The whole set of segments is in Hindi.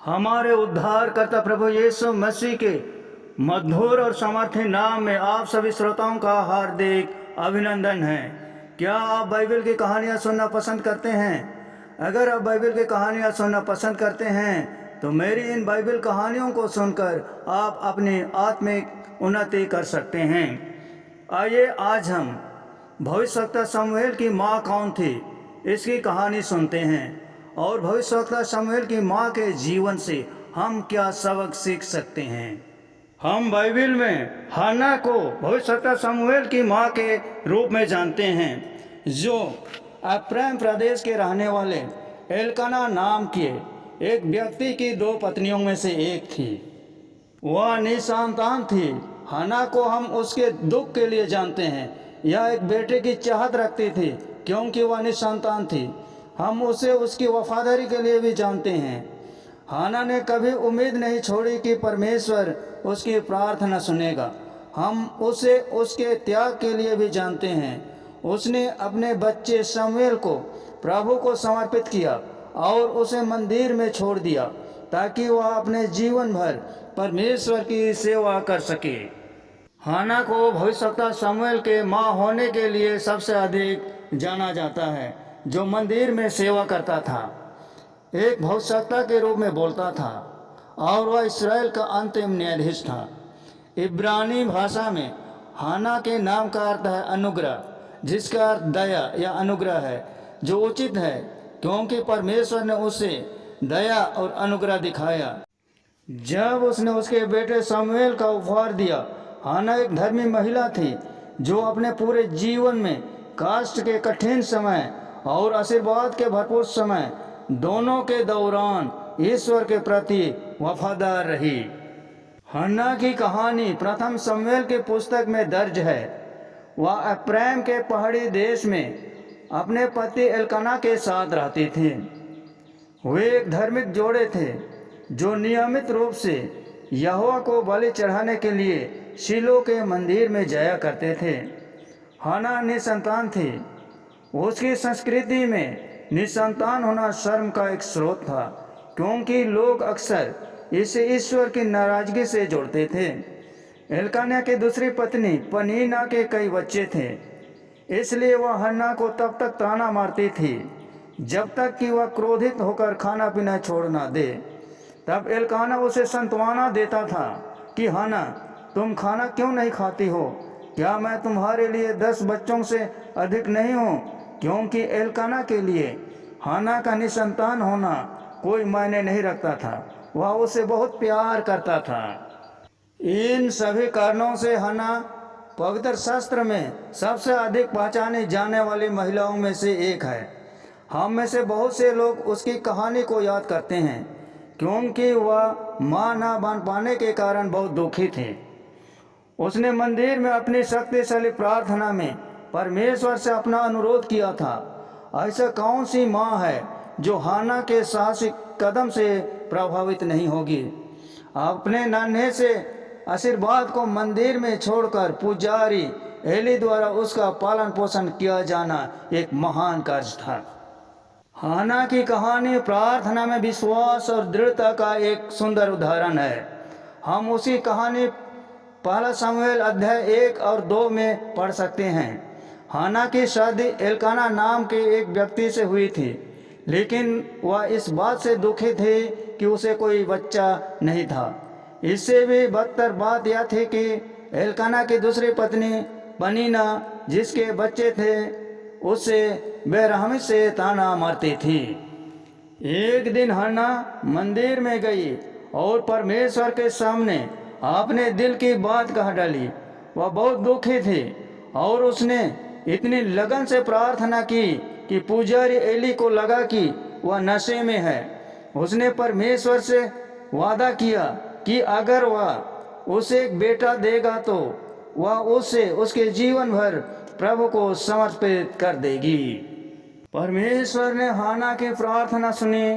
हमारे उद्धारकर्ता प्रभु यीशु मसीह के मधुर और सामर्थ्य नाम में आप सभी श्रोताओं का हार्दिक अभिनंदन है। क्या आप बाइबल की कहानियाँ सुनना पसंद करते हैं? अगर आप बाइबल की कहानियाँ सुनना पसंद करते हैं तो मेरी इन बाइबल कहानियों को सुनकर आप अपनी आत्मिक उन्नति कर सकते हैं। आइए आज हम भविष्यवक्ता शमूएल की माँ कौन थी इसकी कहानी सुनते हैं और भविष्यवक्ता शमूएल की माँ के जीवन से हम क्या सबक सीख सकते हैं। हम बाइबल में हन्ना को भविष्यवक्ता शमूएल की माँ के रूप में जानते हैं, जो एफ्राइम प्रदेश के रहने वाले एल्काना नाम के एक व्यक्ति की दो पत्नियों में से एक थी। वह निसंतान थी। हन्ना को हम उसके दुख के लिए जानते हैं। यह एक बेटे की चाहत रखती थी क्योंकि वह निसंतान थी। हम उसे उसकी वफादारी के लिए भी जानते हैं। हन्ना ने कभी उम्मीद नहीं छोड़ी कि परमेश्वर उसकी प्रार्थना सुनेगा। हम उसे उसके त्याग के लिए भी जानते हैं। उसने अपने बच्चे शमूएल को प्रभु को समर्पित किया और उसे मंदिर में छोड़ दिया ताकि वह अपने जीवन भर परमेश्वर की सेवा कर सके। हन्ना को भविष्यवक्ता शमूएल के माँ होने के लिए सबसे अधिक जाना जाता है, जो मंदिर में सेवा करता था, एक भविष्यवक्ता के रूप में बोलता था और वह इस्राएल का अंतिम न्यायाधीश था। इब्रानी भाषा में हन्ना के नाम का अर्थ है अनुग्रह, जिसका अर्थ दया या अनुग्रह है, जो उचित है क्योंकि परमेश्वर ने उसे दया और अनुग्रह दिखाया। जब उसने उसके बेटे शमूएल का उपहार दिया, हन्ना एक धर्मी महिला थी जो अपने पूरे जीवन में कष्ट के कठिन समय और आशीर्वाद के भरपूर समय दोनों के दौरान ईश्वर के प्रति वफादार रही। हन्ना की कहानी प्रथम शमूएल की पुस्तक में दर्ज है। वह एफ्राइम के पहाड़ी देश में अपने पति एल्काना के साथ रहती थी। वे एक धार्मिक जोड़े थे जो नियमित रूप से यहोवा को बलि चढ़ाने के लिए शीलो के मंदिर में जाया करते थे। हन्ना निसंतान थी। उसकी संस्कृति में निसंतान होना शर्म का एक स्रोत था क्योंकि लोग अक्सर इसे ईश्वर की नाराजगी से जोड़ते थे। एल्काना की दूसरी पत्नी पनीना के कई बच्चे थे, इसलिए वह हन्ना को तब तक ताना मारती थी जब तक कि वह क्रोधित होकर खाना पीना छोड़ ना दे। तब एल्काना उसे सांत्वना देता था कि हन्ना, तुम खाना क्यों नहीं खाती हो? क्या मैं तुम्हारे लिए 10 बच्चों से अधिक नहीं हूँ? क्योंकि एल्काना के लिए हन्ना का निसंतान होना कोई मायने नहीं रखता था। वह उसे बहुत प्यार करता था। इन सभी कारणों से हन्ना पवित्र शास्त्र में सबसे अधिक पहचानी जाने वाली महिलाओं में से एक है। हम में से बहुत से लोग उसकी कहानी को याद करते हैं क्योंकि वह मां ना बन पाने के कारण बहुत दुखी थे। उसने मंदिर में अपनी शक्तिशाली प्रार्थना में परमेश्वर से अपना अनुरोध किया था। ऐसा कौन सी माँ है जो हन्ना के साहसिक कदम से प्रभावित नहीं होगी? अपने नन्हे से आशीर्वाद को मंदिर में छोड़कर पुजारी एली द्वारा उसका पालन पोषण किया जाना एक महान कार्य था। हन्ना की कहानी प्रार्थना में विश्वास और दृढ़ता का एक सुंदर उदाहरण है। हम उसी कहानी पहला शमूएल अध्याय 1 और 2 में पढ़ सकते हैं। हन्ना की शादी एल्काना नाम के एक व्यक्ति से हुई थी, लेकिन वह इस बात से दुखी थे कि उसे कोई बच्चा नहीं था। इससे भी बदतर बात यह थी कि एल्काना की दूसरी पत्नी पनीना, जिसके बच्चे थे, उससे बेरहमी से ताना मारती थी। एक दिन हन्ना मंदिर में गई और परमेश्वर के सामने अपने दिल की बात कह डाली। वह बहुत दुखी थी और उसने इतनी लगन से प्रार्थना की कि पुजारी एली को लगा कि वह नशे में है। उसने परमेश्वर से वादा किया कि अगर वह उसे एक बेटा देगा तो वह उसे उसके जीवन भर प्रभु को समर्पित कर देगी। परमेश्वर ने हन्ना की प्रार्थना सुनी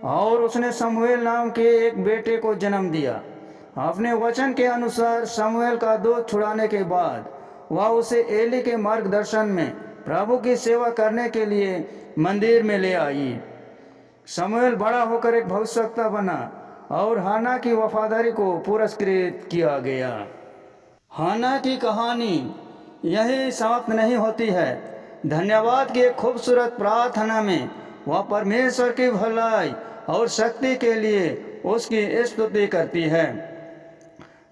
और उसने शमूएल नाम के एक बेटे को जन्म दिया। अपने वचन के अनुसार शमूएल का दूध छुड़ाने के बाद वह उसे एली के मार्गदर्शन में प्रभु की सेवा करने के लिए मंदिर में ले आई। शमूएल बड़ा होकर एक भविष्यवक्ता बना और हाना की वफादारी को पुरस्कृत किया गया। हाना की कहानी यही समाप्त नहीं होती है। धन्यवाद की एक खूबसूरत प्रार्थना में वह परमेश्वर की भलाई और शक्ति के लिए उसकी स्तुति करती है,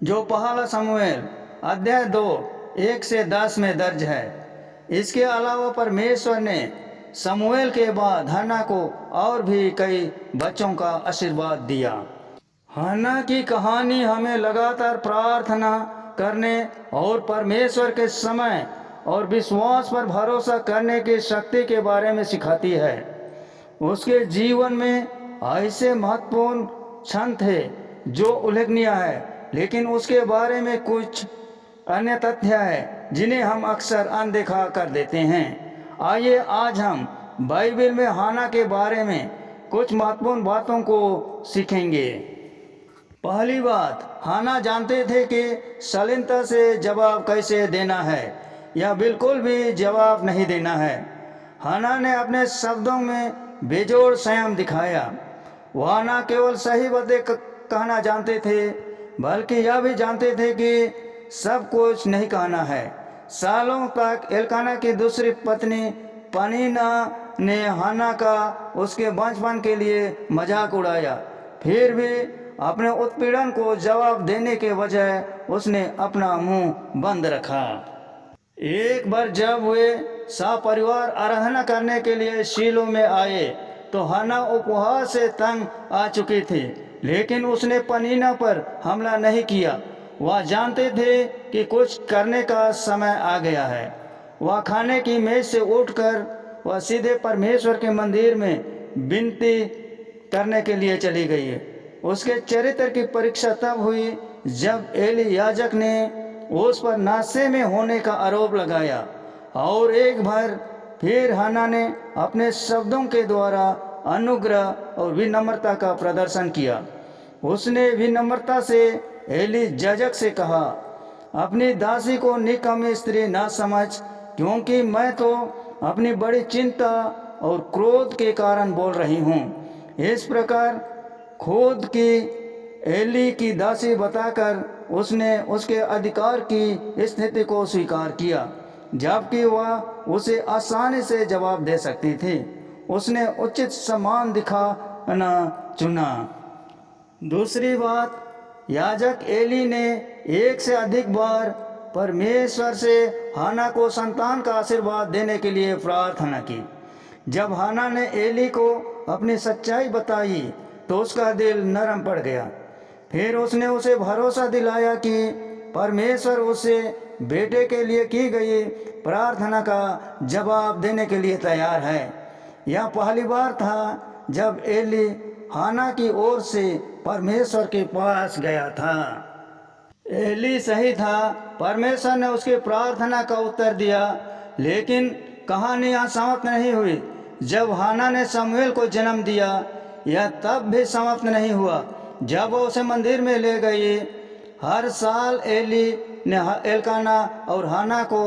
जो पहला शमूएल अध्याय 2 1 से 10 में दर्ज है। इसके अलावा परमेश्वर ने शमूएल के बाद हन्ना को और भी कई बच्चों का आशीर्वाद दिया। हन्ना की कहानी हमें लगातार प्रार्थना करने और परमेश्वर के समय और विश्वास पर भरोसा करने की शक्ति के बारे में सिखाती है। उसके जीवन में ऐसे महत्वपूर्ण क्षण थे जो उल्लेखनीय है, लेकिन उसके बारे में कुछ अन्य तथ्य है जिन्हें हम अक्सर अनदेखा कर देते हैं। आइए आज हम बाइबल में हाना के बारे में कुछ महत्वपूर्ण बातों को सीखेंगे। पहली बात, हाना जानते थे कि शालीनता से जवाब कैसे देना है या बिल्कुल भी जवाब नहीं देना है। हाना ने अपने शब्दों में बेजोड़ संयम दिखाया। वह न केवल सही बातें कहना जानते थे, बल्कि यह भी जानते थे कि सब कुछ नहीं कहना है। सालों तक एल्काना की दूसरी पत्नी पनीना ने हाना का उसके बचपन के लिए मजाक उड़ाया। फिर भी अपने उत्पीड़न को जवाब देने के बजाय उसने अपना मुंह बंद रखा। एक बार जब वे सपरिवार आराधना करने के लिए शीलो में आए तो हाना उपवास से तंग आ चुकी थी, लेकिन उसने पनीना पर हमला नहीं किया। वह जानते थे कि कुछ करने का समय आ गया है। वह खाने की मेज से उठकर वह सीधे परमेश्वर के मंदिर में विनती करने के लिए चली गई। उसके चरित्र की परीक्षा तब हुई जब एली याजक ने उस पर नशे में होने का आरोप लगाया, और एक बार फिर हाना ने अपने शब्दों के द्वारा अनुग्रह और विनम्रता का प्रदर्शन किया। उसने विनम्रता से एली याजक से कहा, अपनी दासी को निकम्मी स्त्री न समझ, क्योंकि मैं तो अपनी बड़ी चिंता और क्रोध के कारण बोल रही हूँ। इस प्रकार खुद की एली की दासी बताकर उसने उसके अधिकार की स्थिति को स्वीकार किया, जबकि वह उसे आसानी से जवाब दे सकती थी। उसने उचित सम्मान दिखाना चुना। दूसरी बात, याजक एली ने एक से अधिक बार परमेश्वर से हाना को संतान का आशीर्वाद देने के लिए प्रार्थना की। जब हाना ने एली को अपनी सच्चाई बताई तो उसका दिल नरम पड़ गया। फिर उसने उसे भरोसा दिलाया कि परमेश्वर उसे बेटे के लिए की गई प्रार्थना का जवाब देने के लिए तैयार है। यह पहली बार था जब एली हाना की ओर से परमेश्वर के पास गया था। एली सही था, परमेश्वर ने उसकी प्रार्थना का उत्तर दिया, लेकिन कहानी यहाँ समाप्त नहीं हुई। जब हाना ने शमूएल को जन्म दिया, यह तब भी समाप्त नहीं हुआ। जब वो उसे मंदिर में ले गई, हर साल एली ने एल्काना और हाना को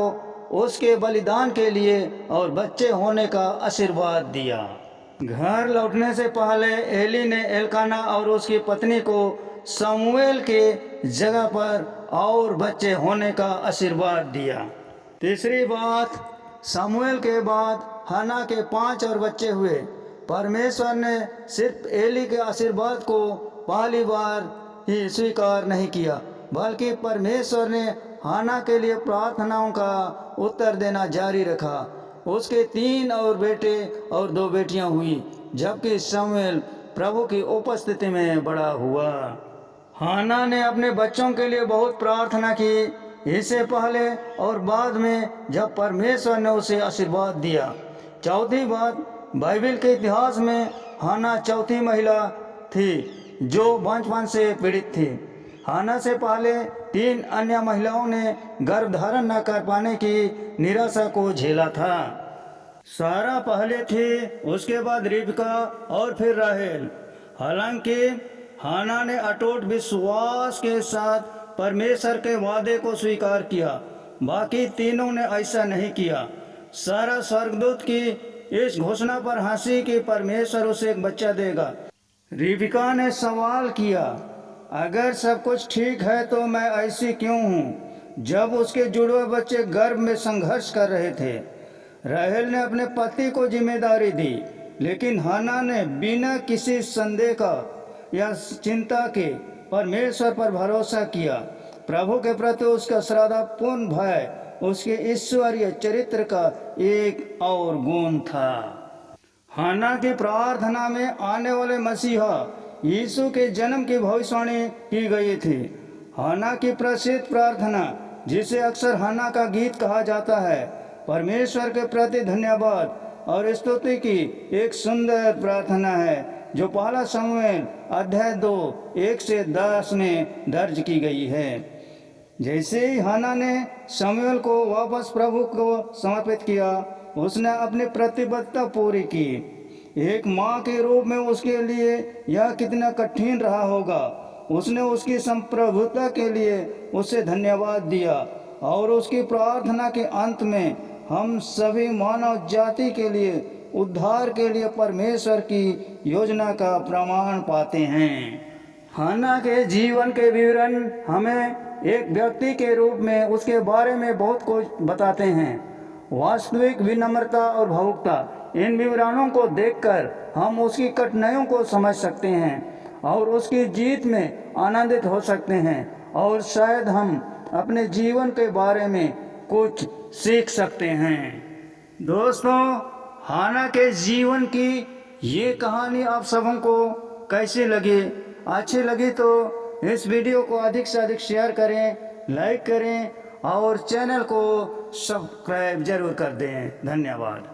उसके बलिदान के लिए और बच्चे होने का आशीर्वाद दिया। घर लौटने से पहले एली ने एल्काना और उसकी पत्नी को शमूएल के जगह पर और बच्चे होने का आशीर्वाद दिया। तीसरी बात, शमूएल के बाद हाना के 5 और बच्चे हुए। परमेश्वर ने सिर्फ एली के आशीर्वाद को पहली बार ही स्वीकार नहीं किया, बल्कि परमेश्वर ने हाना के लिए प्रार्थनाओं का उत्तर देना जारी रखा। उसके 3 और बेटे और 2 बेटियां हुई, जबकि शमूएल प्रभु की उपस्थिति में बड़ा हुआ। हाना ने अपने बच्चों के लिए बहुत प्रार्थना की, इससे पहले और बाद में जब परमेश्वर ने उसे आशीर्वाद दिया। चौथी बात, बाइबल के इतिहास में हाना चौथी महिला थी जो बचपन से पीड़ित थी। हाना से पहले 3 अन्य महिलाओं ने गर्भधारण न कर पाने की निराशा को झेला था। सारा पहले थी, उसके बाद रिबका और फिर राहेल। हालांकि हाना ने अटूट विश्वास के साथ परमेश्वर के वादे को स्वीकार किया, बाकी तीनों ने ऐसा नहीं किया। सारा स्वर्गदूत की इस घोषणा पर हंसी कि परमेश्वर उसे एक बच्चा देगा, रिबिका ने सवाल किया, अगर सब कुछ ठीक है तो मैं ऐसी क्यों हूँ? जब उसके जुड़वे बच्चे गर्भ में संघर्ष कर रहे थे, राहेल ने अपने पति को जिम्मेदारी दी, लेकिन हन्ना ने बिना किसी संदेह का या चिंता के परमेश्वर पर भरोसा किया। प्रभु के प्रति उसका श्रद्धापूर्ण भय उसके ईश्वरीय चरित्र का एक और गुण था। हन्ना की प्रार्थना में आने वाले मसीहा यीशु के जन्म की भविष्यवाणी की गई थी। हन्ना की प्रसिद्ध प्रार्थना, जिसे अक्सर हन्ना का गीत कहा जाता है, परमेश्वर के प्रति धन्यवाद और स्तुति की एक सुंदर प्रार्थना है, जो पहला शमूएल अध्याय 2:1-10 में दर्ज की गई है। जैसे ही हन्ना ने शमूएल को वापस प्रभु को समर्पित किया, उसने अपनी प्रतिबद्धता पूरी की। एक माँ के रूप में उसके लिए यह कितना कठिन रहा होगा। उसने उसकी संप्रभुता के लिए उसे धन्यवाद दिया और उसकी प्रार्थना के अंत में हम सभी मानव जाति के लिए उद्धार के लिए परमेश्वर की योजना का प्रमाण पाते हैं। हन्ना के जीवन के विवरण हमें एक व्यक्ति के रूप में उसके बारे में बहुत कुछ बताते हैं। वास्तविक विनम्रता और भावुकता, इन विवरणों को देखकर हम उसकी कठिनाइयों को समझ सकते हैं और उसकी जीत में आनंदित हो सकते हैं, और शायद हम अपने जीवन के बारे में कुछ सीख सकते हैं। दोस्तों, हन्ना के जीवन की ये कहानी आप सबों को कैसी लगी? अच्छी लगी तो इस वीडियो को अधिक से अधिक शेयर करें, लाइक करें और चैनल को सब्सक्राइब जरूर कर दें। धन्यवाद।